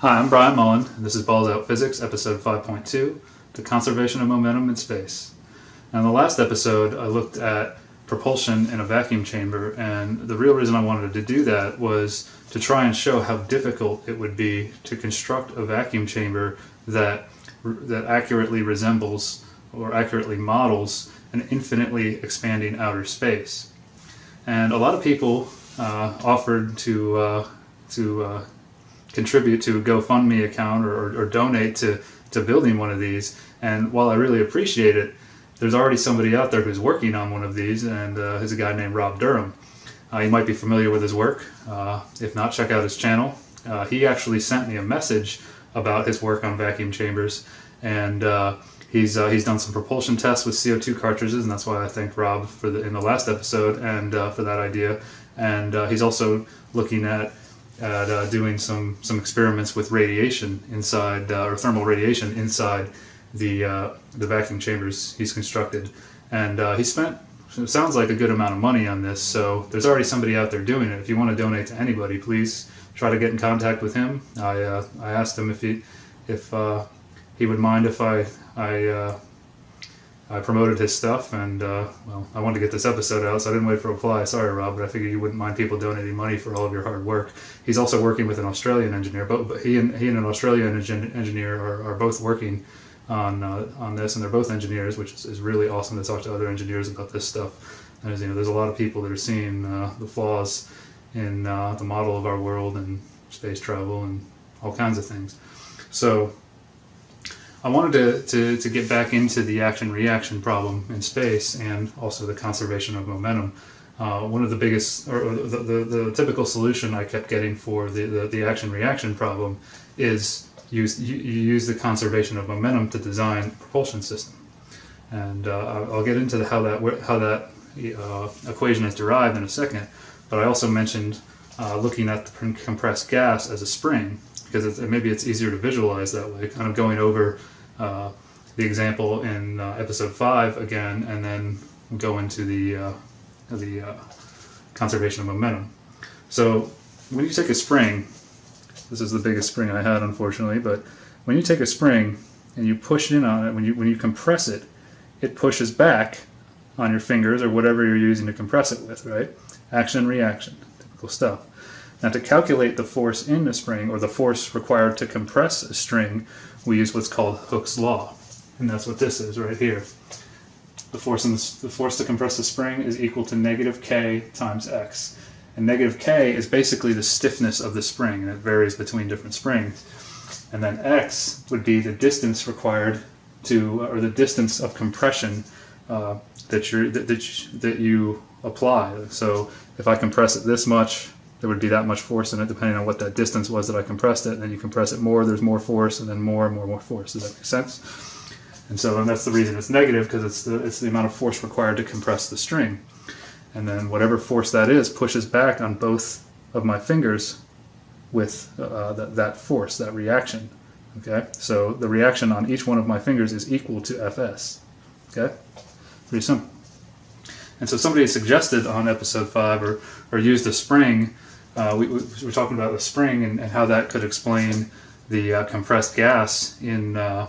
Hi, I'm Brian Mullen, and this is Balls Out Physics, episode 5.2, the conservation of momentum in space. Now, in the last episode, I looked at propulsion in a vacuum chamber, and the real reason I wanted to do that was to try and show how difficult it would be to construct a vacuum chamber that accurately resembles or accurately models an infinitely expanding outer space. And a lot of people offered to contribute to a GoFundMe account or donate to building one of these. And while I really appreciate it, there's already somebody out there who's working on one of these, and he's a guy named Rob Durham. You might be familiar with his work. If not, check out his channel. He actually sent me a message about his work on vacuum chambers, and he's done some propulsion tests with CO2 cartridges, and that's why I thanked Rob in the last episode and for that idea. And he's also looking at doing some experiments with radiation inside, or thermal radiation inside the vacuum chambers he's constructed. And he spent, it sounds like, a good amount of money on this, so there's already somebody out there doing it. If you want to donate to anybody, please try to get in contact with him. I asked him if he would mind if I promoted his stuff, and well, I wanted to get this episode out, so I didn't wait for a reply. Sorry, Rob, but I figured you wouldn't mind people donating money for all of your hard work. He's also working with an Australian engineer, but he and an Australian engineer are both working on this, and they're both engineers, which is really awesome to talk to other engineers about this stuff. There's a lot of people that are seeing the flaws in the model of our world and space travel and all kinds of things. So I wanted to get back into the action-reaction problem in space and also the conservation of momentum. One of the biggest, or the typical solution I kept getting for the action-reaction problem is you use the conservation of momentum to design a propulsion system. And I'll get into how that equation is derived in a second, but I also mentioned looking at the compressed gas as a spring, because maybe it's easier to visualize that way, kind of going over the example in episode 5 again, and then go into the conservation of momentum. So when you take a spring, this is the biggest spring I had, unfortunately, but when you take a spring and you push in on it, when you compress it, it pushes back on your fingers or whatever you're using to compress it with, right? Action, reaction, typical stuff. Now, to calculate the force in the spring, or the force required to compress a string, we use what's called Hooke's law, and that's what this is right here. The force to compress the spring is equal to negative k times x, and negative k is basically the stiffness of the spring, and it varies between different springs. And then x would be the distance required or the distance of compression that you apply. So if I compress it this much, there would be that much force in it, depending on what that distance was that I compressed it. And then you compress it more, there's more force, and then more and more force. Does that make sense? And that's the reason it's negative, because it's the amount of force required to compress the string. And then whatever force that is pushes back on both of my fingers with that force, that reaction. Okay, so the reaction on each one of my fingers is equal to Fs. Okay, pretty simple. And so somebody suggested on episode 5 or used a spring. We were talking about the spring and how that could explain the compressed gas in a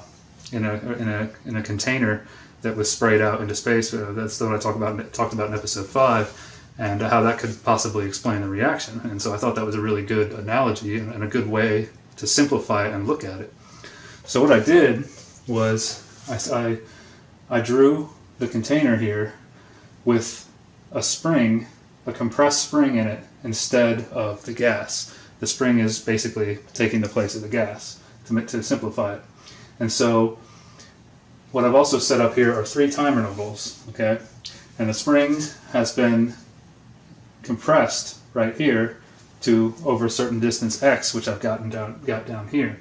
container that was sprayed out into space. That's what I talked about in episode 5, and how that could possibly explain the reaction. And so I thought that was a really good analogy and a good way to simplify it and look at it. So what I did was I drew the container here with a spring, a compressed spring in it, instead of the gas. The spring is basically taking the place of the gas, to simplify it. And so what I've also set up here are 3 time intervals, okay? And the spring has been compressed right here to over a certain distance x, which I've got down here.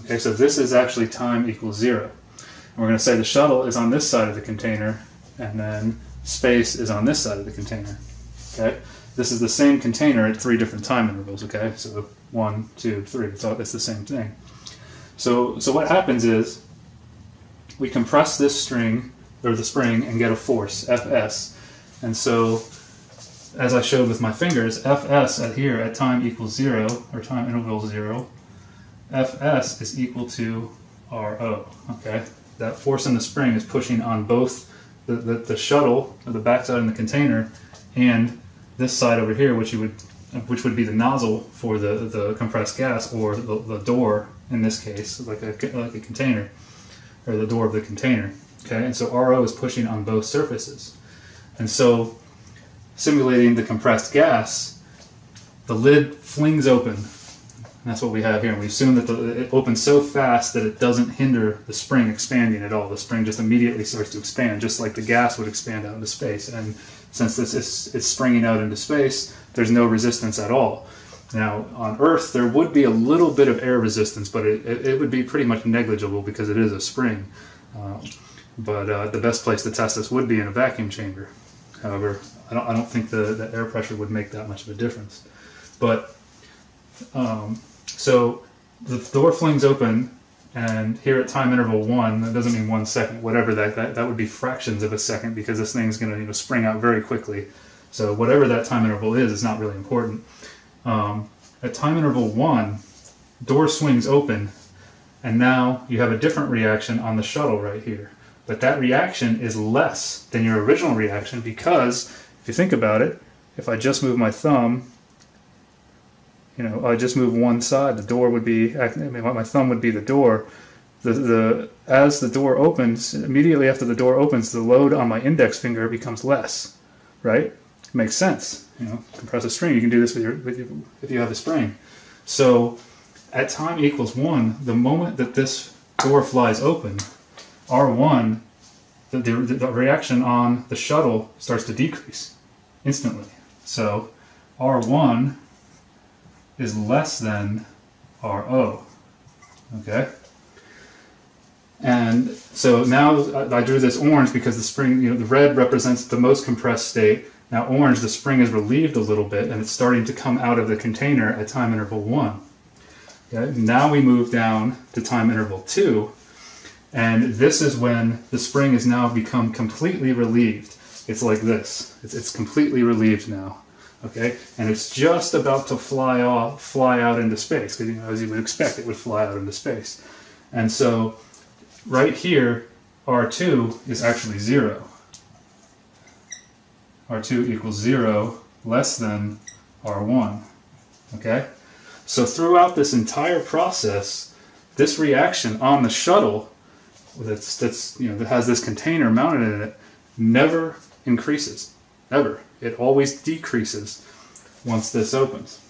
Okay, so this is actually time equals 0. And we're going to say the shuttle is on this side of the container, and then space is on this side of the container. Okay, this is the same container at 3 different time intervals. Okay, so 1, 2, 3. It's the same thing. So what happens is we compress this string, or the spring, and get a force, Fs. And so, as I showed with my fingers, Fs at time equals 0, or time interval 0, Fs is equal to Rho. Okay, that force in the spring is pushing on both the shuttle, or the backside in the container, and this side over here, which would be the nozzle for the compressed gas, or the door in this case, like a container, or the door of the container. Okay, and so Rho is pushing on both surfaces, and so simulating the compressed gas, the lid flings open. And that's what we have here, and we assume that it opens so fast that it doesn't hinder the spring expanding at all. The spring just immediately starts to expand, just like the gas would expand out into space. And since this is springing out into space, there's no resistance at all. Now, on Earth, there would be a little bit of air resistance, but it would be pretty much negligible because it is a spring. But the best place to test this would be in a vacuum chamber. However, I don't think the air pressure would make that much of a difference. But so the door flings open, and here at time interval 1, that doesn't mean 1 second, whatever that would be fractions of a second, because this thing's going to spring out very quickly. So whatever that time interval is not really important. At time interval 1, door swings open, and now you have a different reaction on the shuttle right here. But that reaction is less than your original reaction, because if you think about it, if I just move my thumb, I just move one side, the door would be, my thumb would be the door. As the door opens, immediately after the door opens, the load on my index finger becomes less, right? It makes sense. Compress a string. You can do this if you have a spring. So at time equals 1, the moment that this door flies open, R1, the reaction on the shuttle starts to decrease instantly. So R1 is less than Rho. Okay? And so now I drew this orange because the spring, the red represents the most compressed state. Now orange, the spring is relieved a little bit, and it's starting to come out of the container at time interval 1. Okay? Now we move down to time interval 2, and this is when the spring has now become completely relieved. It's like this. It's completely relieved now. Okay, and it's just about to fly out into space, because as you would expect, it would fly out into space. And so, right here, R2 is actually 0. R2 equals 0, less than R1. Okay, so throughout this entire process, this reaction on the shuttle that has this container mounted in it never increases, ever. It always decreases once this opens.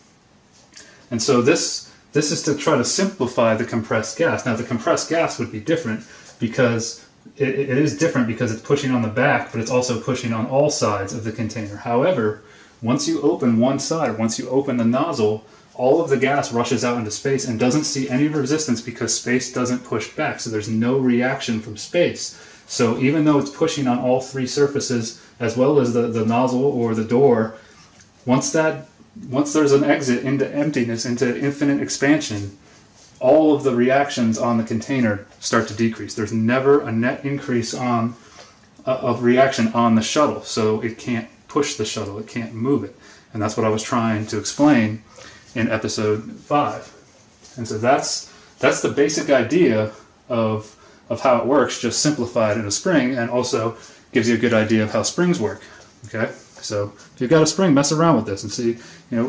And so this is to try to simplify the compressed gas. Now the compressed gas would be different because it is different because it's pushing on the back, but it's also pushing on all sides of the container. However, once you open one side, once you open the nozzle, all of the gas rushes out into space and doesn't see any resistance because space doesn't push back. So there's no reaction from space. So even though it's pushing on all three surfaces, as well as the nozzle or the door, once there's an exit into emptiness, into infinite expansion, all of the reactions on the container start to decrease. There's never a net increase of reaction on the shuttle, so it can't push the shuttle, it can't move it. And that's what I was trying to explain in episode 5. And so that's the basic idea of how it works, just simplified in a spring, and also gives you a good idea of how springs work. Okay, so if you've got a spring, mess around with this and see,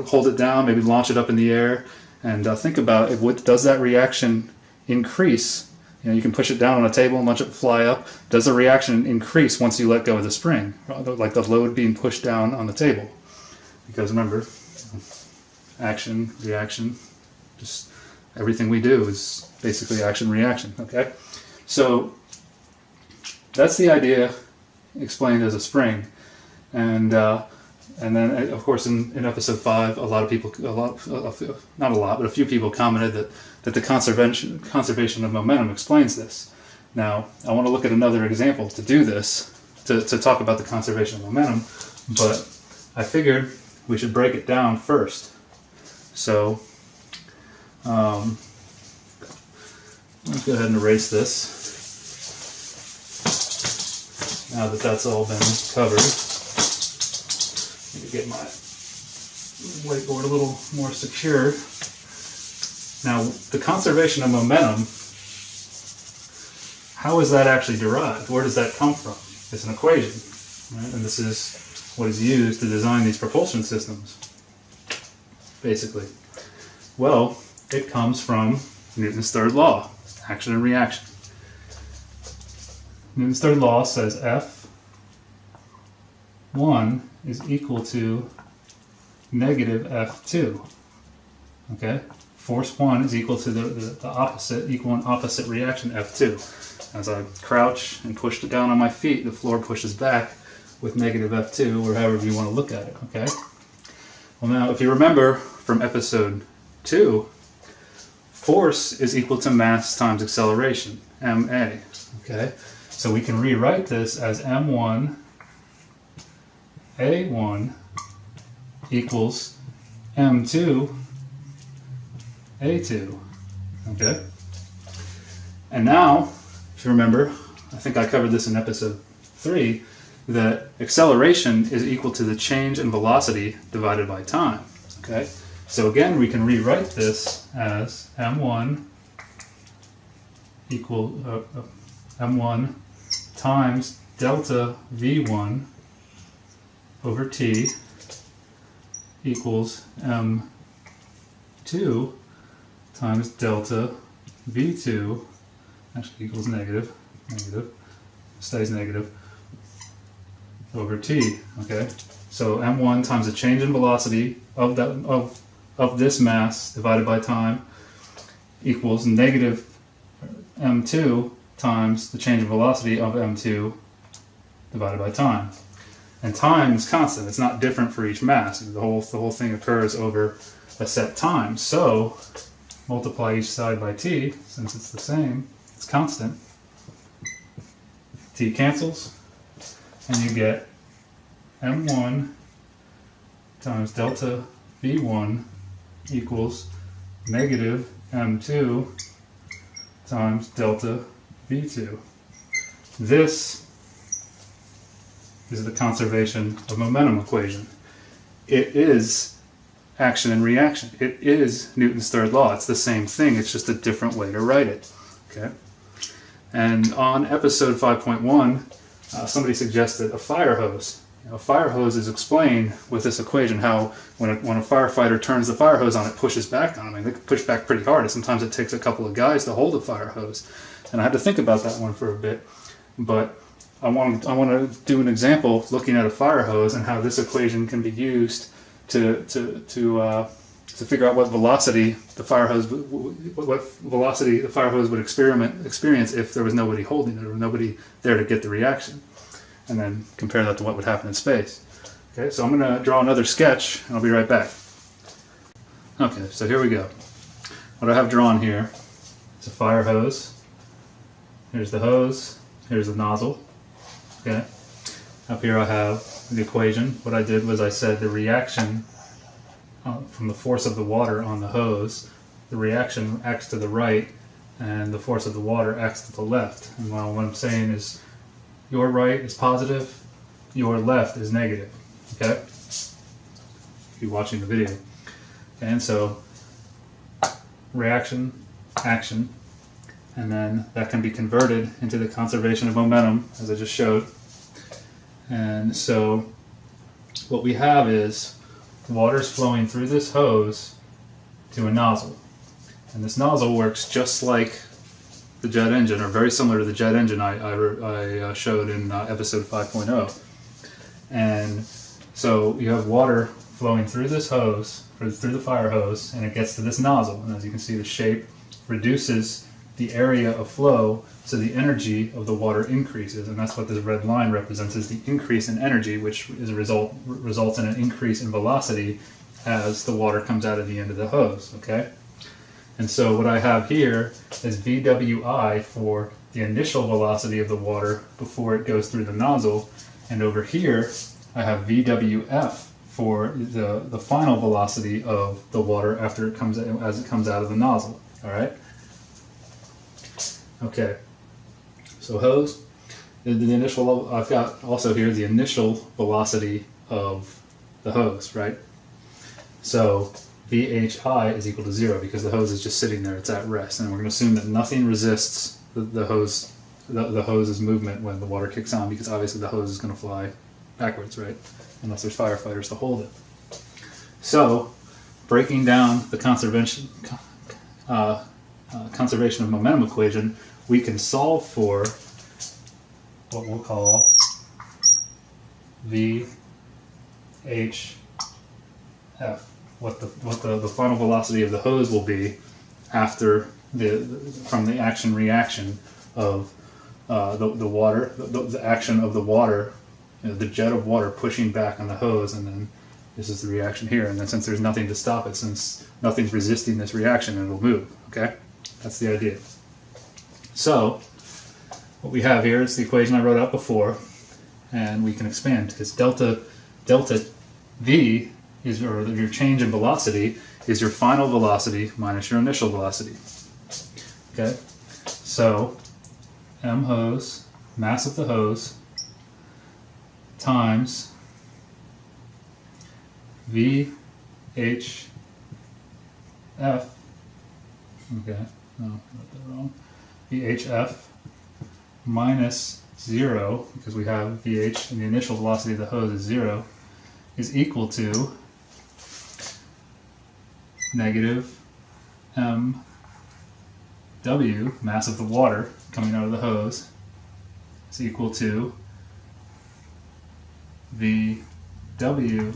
hold it down, maybe launch it up in the air, and think about does that reaction increase? You can push it down on a table and watch it fly up. Does the reaction increase once you let go of the spring, like the load being pushed down on the table? Because remember, action, reaction, just everything we do is basically action, reaction. Okay, so that's the idea explained as a spring, and then of course in episode 5, a few people commented that the conservation of momentum explains this. Now I want to look at another example to do this, to talk about the conservation of momentum, but I figured we should break it down first. So let's go ahead and erase this. Now that that's all been covered, let me get my whiteboard a little more secure. Now, the conservation of momentum, how is that actually derived? Where does that come from? It's an equation, right? And this is what is used to design these propulsion systems, basically. Well, it comes from Newton's third law, action and reaction. Newton's third law says F1 is equal to negative F2. Okay? Force 1 is equal to the opposite, equal and opposite reaction, F2. As I crouch and push it down on my feet, the floor pushes back with negative F2, or however you want to look at it, okay? Well, now, if you remember from episode 2, force is equal to mass times acceleration, ma, okay? So we can rewrite this as m1 a1 equals m2 a2, okay? And now, if you remember, I think I covered this in episode 3, that acceleration is equal to the change in velocity divided by time, okay? So again, we can rewrite this as m1 equal m1 times delta v1 over t equals m2 times delta v2, actually equals negative, stays negative, over t, okay? So m1 times the change in velocity of this mass divided by time equals negative m2 times the change in velocity of m2 divided by time. And time is constant, it's not different for each mass. The whole thing occurs over a set time. So multiply each side by t, since it's the same, it's constant. T cancels, and you get m1 times delta v1 equals negative m2 times delta v2. This is the conservation of momentum equation. It is action and reaction. It is Newton's third law. It's the same thing, it's just a different way to write it. Okay? And on episode 5.1, somebody suggested a fire hose. A fire hose is explained with this equation, how when a firefighter turns the fire hose on, it pushes back on them. I mean, they can push back pretty hard. Sometimes it takes a couple of guys to hold a fire hose. And I had to think about that one for a bit. But I want to do an example looking at a fire hose and how this equation can be used to figure out what velocity the fire hose would experience if there was nobody holding it or nobody there to get the reaction, and then compare that to what would happen in space. Okay, so I'm going to draw another sketch and I'll be right back. Okay, so here we go. What I have drawn here is a fire hose. Here's the hose. Here's the nozzle. Okay. Up here I have the equation. What I did was I said the reaction from the force of the water on the hose, the reaction acts to the right and the force of the water acts to the left. And what I'm saying is your right is positive, your left is negative. Okay? If you're watching the video. And so reaction, action, and then that can be converted into the conservation of momentum, as I just showed. And so what we have is water's flowing through this hose to a nozzle. And this nozzle works just like the jet engine, or very similar to the jet engine I showed in episode 5.0. And so you have water flowing through this hose, or through the fire hose, and it gets to this nozzle. And as you can see, the shape reduces the area of flow, so the energy of the water increases, and that's what this red line represents, is the increase in energy, which is results in an increase in velocity as the water comes out of the end of the hose. Okay, and so what I have here is VWI for the initial velocity of the water before it goes through the nozzle, and over here I have VWF for the final velocity of the water after it comes as it comes out of the nozzle. All right. Okay, so hose, the initial, I've got also here the initial velocity of the hose, right? So VHI is equal to 0 because the hose is just sitting there, it's at rest. And we're going to assume that nothing resists the hose's movement when the water kicks on, because obviously the hose is going to fly backwards, right? Unless there's firefighters to hold it. So, breaking down the conservation of momentum equation, we can solve for what we'll call VHF, what the final velocity of the hose will be after from the action reaction of the water, the action of the water, the jet of water pushing back on the hose, and then this is the reaction here. And then since there's nothing to stop it, since nothing's resisting this reaction, it'll move. Okay, that's the idea. So what we have here is the equation I wrote out before, and we can expand. It's delta V is, or your change in velocity is your final velocity minus your initial velocity. Okay, so m hose, mass of the hose, times VHF, okay, no, I got that wrong, VHF minus 0, because we have VH and the initial velocity of the hose is 0, is equal to negative mW, mass of the water coming out of the hose, is equal to VWF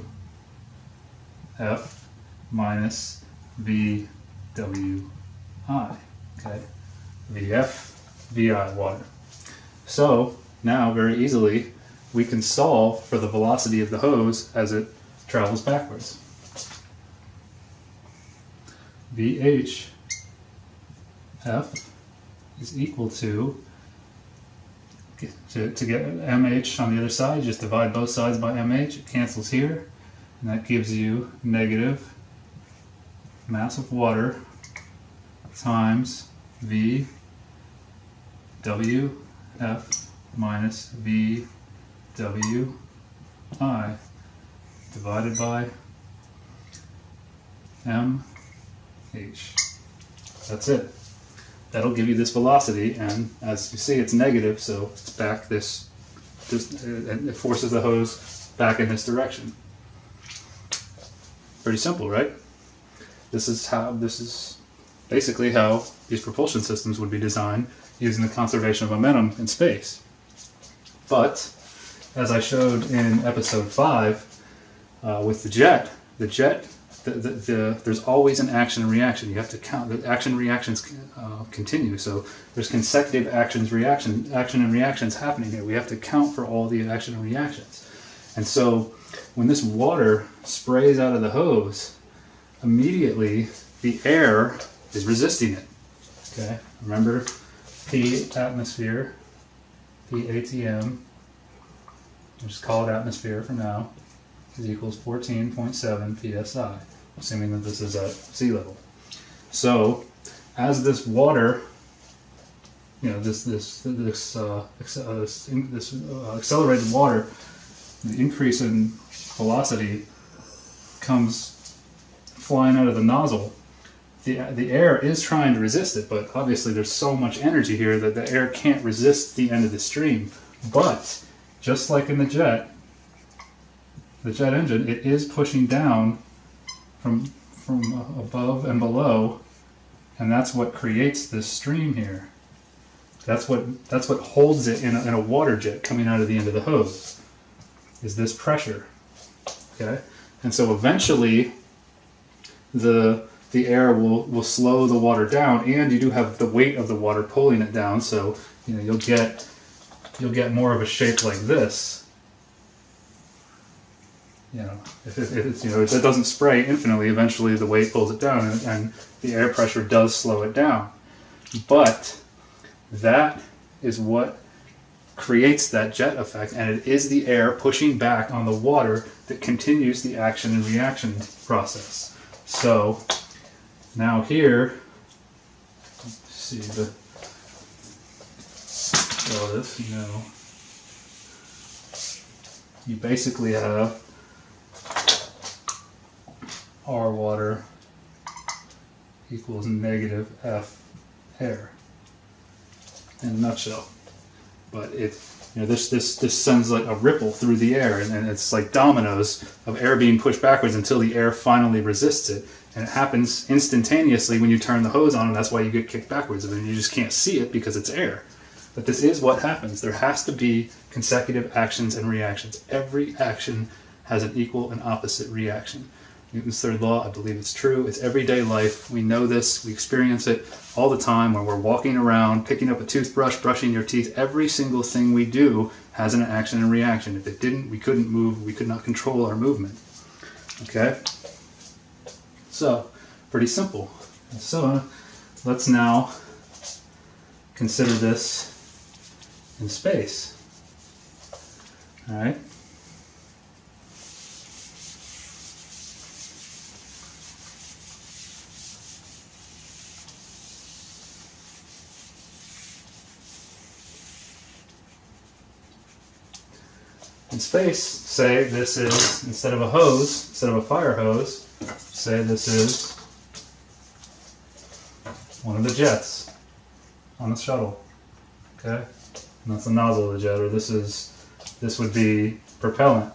minus VWI. Okay, VF, VI, water. So now very easily we can solve for the velocity of the hose as it travels backwards. VHF is equal to get MH on the other side, just divide both sides by MH, it cancels here, and that gives you negative mass of water times VWF minus VWI divided by MH. That's it. That'll give you this velocity, and as you see, it's negative, so it's back this and it forces the hose back in this direction. Pretty simple, right? This is basically how these propulsion systems would be designed using the conservation of momentum in space. But as I showed in episode 5 with the jet, there's always an action and reaction. You have to count. The action and reactions continue. So there's consecutive action and reactions happening here. We have to count for all the action and reactions. And so when this water sprays out of the hose, immediately the air is resisting it. Okay, remember P atmosphere, P ATM, we'll just call it atmosphere for now, is equals 14.7 psi, assuming that this is at sea level. So as this water, this accelerated water, the increase in velocity comes flying out of the nozzle, the air is trying to resist it, but obviously there's so much energy here that the air can't resist the end of the stream. But just like in the jet engine, it is pushing down from above and below, and that's what creates this stream here. That's what holds it in a water jet coming out of the end of the hose, is this pressure. Okay, and so eventually the air will slow the water down, and you do have the weight of the water pulling it down, so you'll get more of a shape like this. If it doesn't spray infinitely, eventually the weight pulls it down, and the air pressure does slow it down. But that is what creates that jet effect, and it is the air pushing back on the water that continues the action and reaction process. So now here, see all this, you basically have our water equals negative F air, in a nutshell. But this sends like a ripple through the air, and it's like dominoes of air being pushed backwards until the air finally resists it. And it happens instantaneously when you turn the hose on, and that's why you get kicked backwards. I mean, you just can't see it because it's air. But this is what happens. There has to be consecutive actions and reactions. Every action has an equal and opposite reaction. Newton's third law, I believe it's true. It's everyday life. We know this. We experience it all the time when we're walking around, picking up a toothbrush, brushing your teeth. Every single thing we do has an action and reaction. If it didn't, we couldn't move. We could not control our movement. Okay? So, pretty simple. So, let's now consider this in space. All right? In space, say this is, instead of a hose, instead of a fire hose, say this is one of the jets on the shuttle. Okay? And that's the nozzle of the jet, or this would be propellant.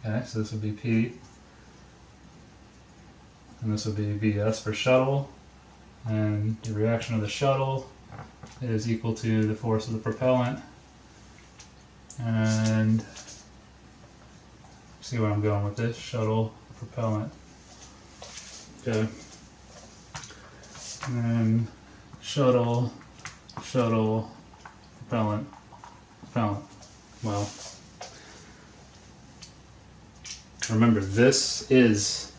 Okay, so this would be P, and this would be VS for shuttle, and the reaction of the shuttle is equal to the force of the propellant. And see where I'm going with this, shuttle, propellant. Okay. And then shuttle, propellant. Well, remember, this is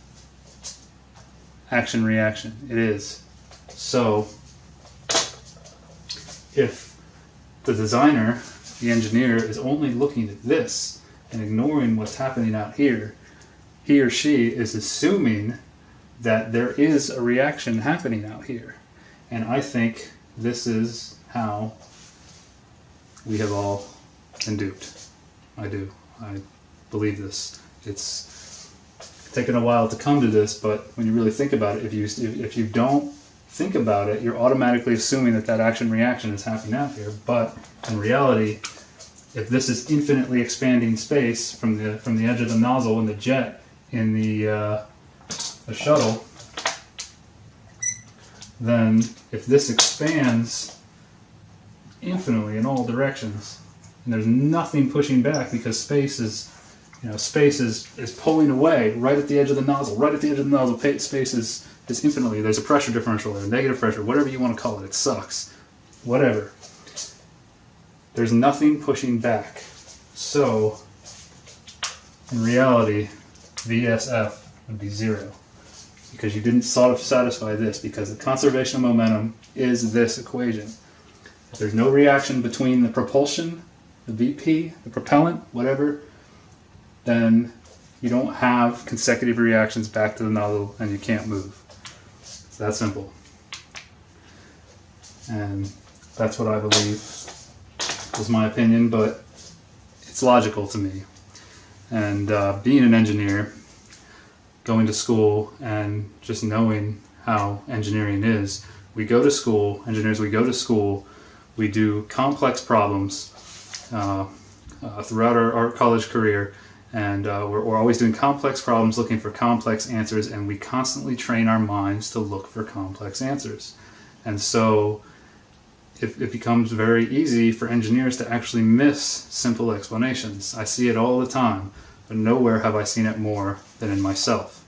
action-reaction. It is. So, if the designer, the engineer, is only looking at this and ignoring what's happening out here, he or she is assuming that there is a reaction happening out here. And I think this is how we have all been duped. I do. I believe this. It's taken a while to come to this, but when you really think about it, if you don't think about it, you're automatically assuming that that action-reaction is happening out here. But in reality, if this is infinitely expanding space from the edge of the nozzle in the jet in the shuttle, then if this expands infinitely in all directions, and there's nothing pushing back because space is pulling away right at the edge of the nozzle, space is infinitely, there's a pressure differential there, negative pressure, whatever you want to call it, it sucks, whatever. There's nothing pushing back. So, in reality, VSF would be 0. Because you didn't sort of satisfy this, because the conservation of momentum is this equation. If there's no reaction between the propulsion, the VP, the propellant, whatever, then you don't have consecutive reactions back to the nozzle and you can't move. It's that simple. And that's what I believe is my opinion, but it's logical to me. And being an engineer, going to school and just knowing how engineering is, we go to school, engineers, we go to school, we do complex problems throughout our college career, and we're always doing complex problems, looking for complex answers, and we constantly train our minds to look for complex answers. And so it becomes very easy for engineers to actually miss simple explanations. I see it all the time, but nowhere have I seen it more than in myself.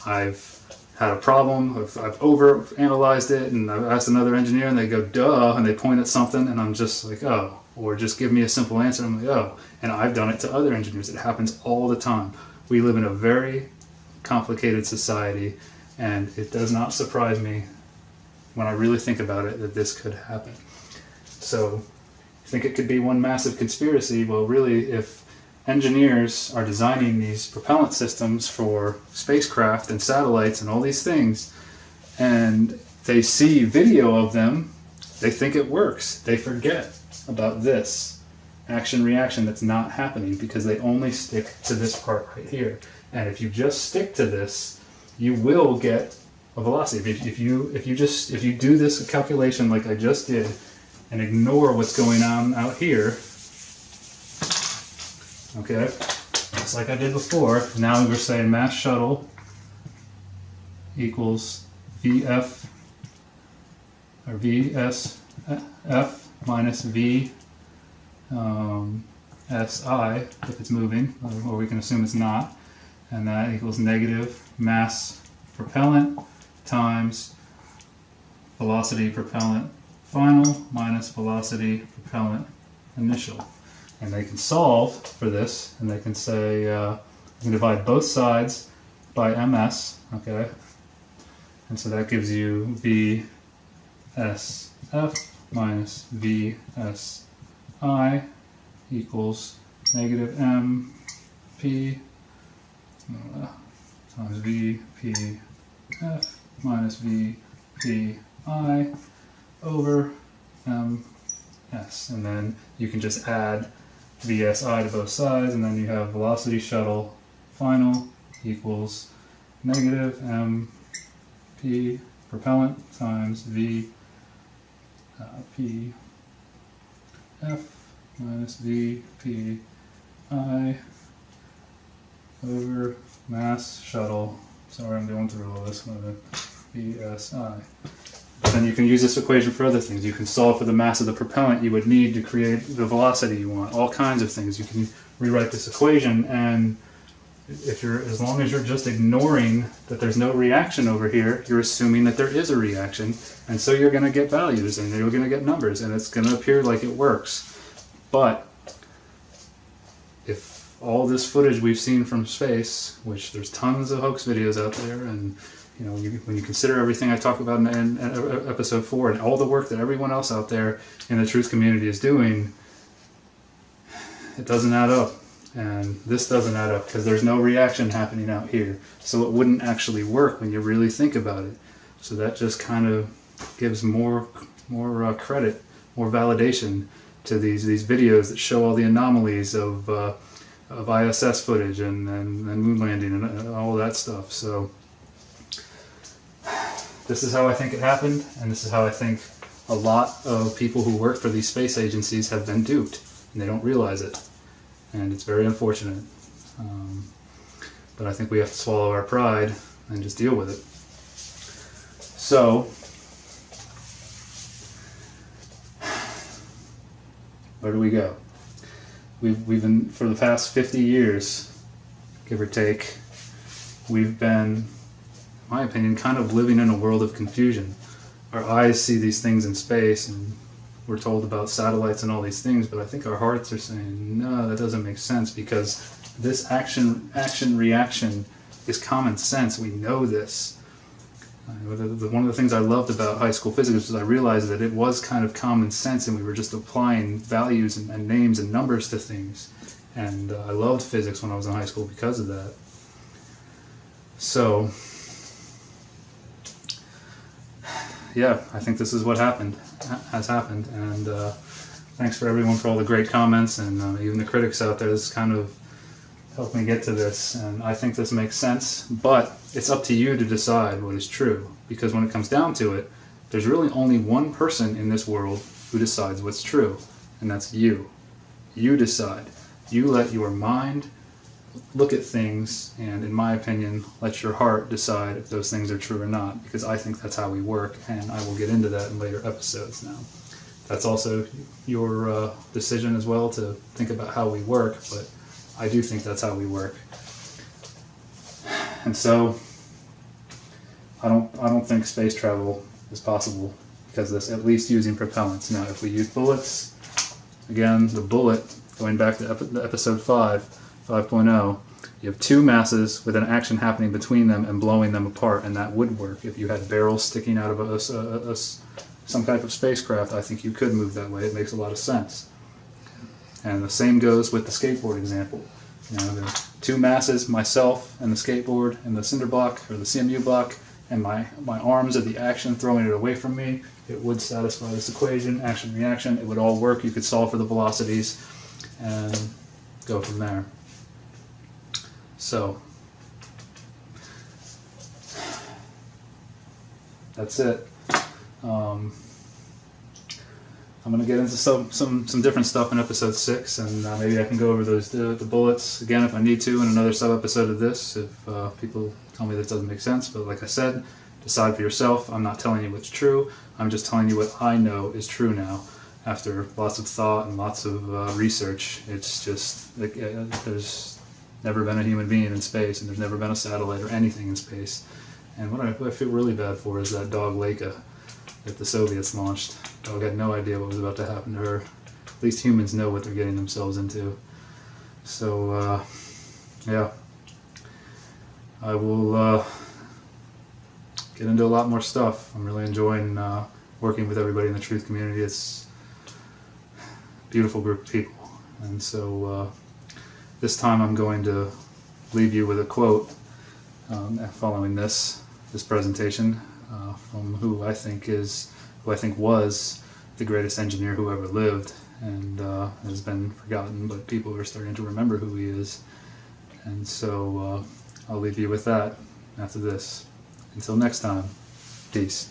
I've had a problem, I've overanalyzed it, and I've asked another engineer and they go, duh, and they point at something and I'm just like, oh, or just give me a simple answer and I'm like, oh. And I've done it to other engineers. It happens all the time. We live in a very complicated society, and it does not surprise me when I really think about it that this could happen. So, I think it could be one massive conspiracy. Well, really, if engineers are designing these propellant systems for spacecraft and satellites and all these things, and they see video of them, they think it works. They forget about this action-reaction that's not happening because they only stick to this part right here. And if you just stick to this, you will get a velocity. If you do this calculation like I just did and ignore what's going on out here, okay, just like I did before, now we're saying mass shuttle equals VF or VSF minus V SI if it's moving, or we can assume it's not, and that equals negative mass propellant times velocity propellant final minus velocity propellant initial. And they can solve for this, and they can say, you can divide both sides by ms, okay? And so that gives you VSF minus VSI equals negative MP times VPF minus VPI over MS. And then you can just add VSI to both sides, and then you have velocity shuttle final equals negative MP propellant times VPF minus VPI over mass shuttle. Sorry, I'm going through all this. VSI. But then you can use this equation for other things. You can solve for the mass of the propellant you would need to create the velocity you want. All kinds of things. You can rewrite this equation, and as long as you're just ignoring that there's no reaction over here, you're assuming that there is a reaction, and so you're going to get values and you're going to get numbers, and it's going to appear like it works. But if all this footage we've seen from space, which there's tons of hoax videos out there, and when you consider everything I talked about in episode 4 and all the work that everyone else out there in the truth community is doing, it doesn't add up. And this doesn't add up because there's no reaction happening out here. So it wouldn't actually work when you really think about it. So that just kind of gives more credit, more validation to these videos that show all the anomalies of ISS footage and moon landing and all that stuff. So this is how I think it happened, and this is how I think a lot of people who work for these space agencies have been duped, and they don't realize it. And it's very unfortunate. But I think we have to swallow our pride and just deal with it. So, where do we go? We've been, for the past 50 years, give or take, we've been, in my opinion, kind of living in a world of confusion. Our eyes see these things in space, and we're told about satellites and all these things, but I think our hearts are saying, no, that doesn't make sense, because this action-reaction is common sense. We know this. One of the things I loved about high school physics was I realized that it was kind of common sense, and we were just applying values and names and numbers to things. And I loved physics when I was in high school because of that. So, yeah, I think this is what has happened, and thanks for everyone for all the great comments, and even the critics out there. This kind of helped me get to this, and I think this makes sense, but it's up to you to decide what is true, because when it comes down to it, there's really only one person in this world who decides what's true, and that's you. You decide. You let your mind look at things, and in my opinion, let your heart decide if those things are true or not, because I think that's how we work, and I will get into that in later episodes now. That's also your decision as well, to think about how we work, but I do think that's how we work. And so I don't think space travel is possible because of this, at least using propellants. Now, if we use bullets, again, the bullet, going back to episode 5.0, you have two masses with an action happening between them and blowing them apart, and that would work. If you had barrels sticking out of some type of spacecraft, I think you could move that way. It makes a lot of sense. And the same goes with the skateboard example. There are two masses, myself and the skateboard and the cinder block or the CMU block, and my arms are the action throwing it away from me. It would satisfy this equation, action, reaction. It would all work. You could solve for the velocities and go from there. So, that's it. I'm going to get into some different stuff in episode 6, and maybe I can go over the bullets again if I need to in another sub-episode of this, if people tell me that doesn't make sense. But like I said, decide for yourself. I'm not telling you what's true. I'm just telling you what I know is true now. After lots of thought and lots of research, it's just, like, there's never been a human being in space, and there's never been a satellite or anything in space. And what I feel really bad for is that dog Laika that the Soviets launched. Dog had no idea what was about to happen to her. At least humans know what they're getting themselves into. So, yeah. I will get into a lot more stuff. I'm really enjoying working with everybody in the truth community. It's a beautiful group of people. And so this time I'm going to leave you with a quote following this presentation from who I think was the greatest engineer who ever lived, and has been forgotten, but people are starting to remember who he is. And so I'll leave you with that after this. Until next time, peace.